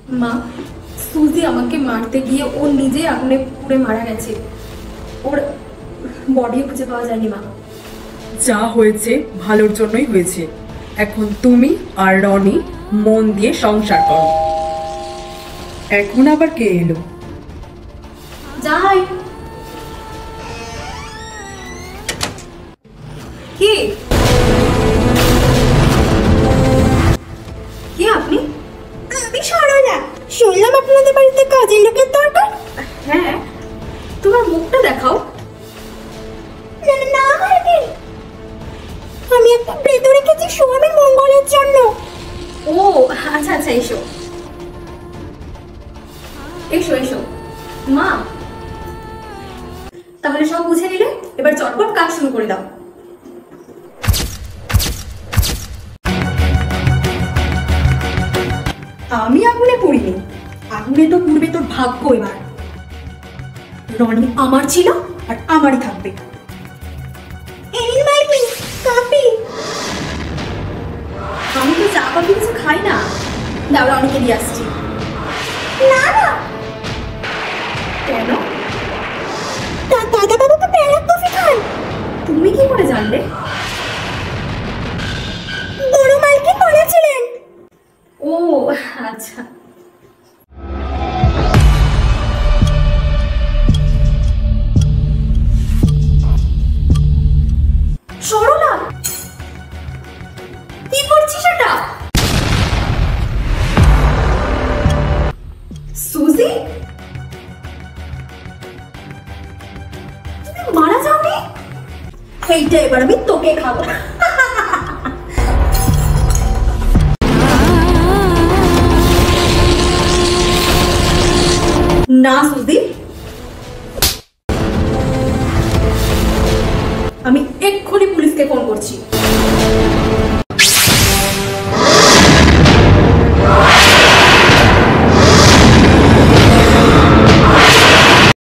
মা, সুজি আমাকে মারতে গিয়ে ও নিজে আগুনে পুড়ে মারা গেছে। ওর বডিও খুঁজে পাওয়া যায়নি মা। যা হয়েছে ভালোর জন্যই হয়েছে। এখন তুমি আর রনি মন দিয়ে সংসার করো। এখন আবার কে এলো? যাই। কে কে আপনি? আমি সরলা। শুনলাম আপনাদের বাড়িতে কাজের লোকের দরকার। হ্যাঁ, তোমার মুখটা দেখাও। না না না মারবেন। আমি একটা ব্রেত রেখেছি স্বামীর মঙ্গলের জন্য। ও আচ্ছা আচ্ছা, এসো এসো এসো। মা, তাহলে সব বুঝে নিলে, এবার চটপট কাজ শুরু করে দাও। আমি আগুনে পড়িনি, আগুনে তো পূর্বে তোর ভাগ্য। এবার রনি আমার ছিল আর আমারই থাকবে। এই মারবি কাপি। আমি তো চা কফি কিছু খাই না। দাঁড়া, অনেকে দিয়ে আসছি। না না, কেন? দাদা বাবু তো প্যারা কফি খান। তুমি কি করে জানলে? বড় মালকে বলেছিলেন। ও আচ্ছা। সরলা, কি করছিস এটা? সুজি, তুমি মারা যাওনি? এইটা এবার আমি তোকে খাবো। না সুজি, আমি এক্ষুনি পুলিশকে ফোন করছি।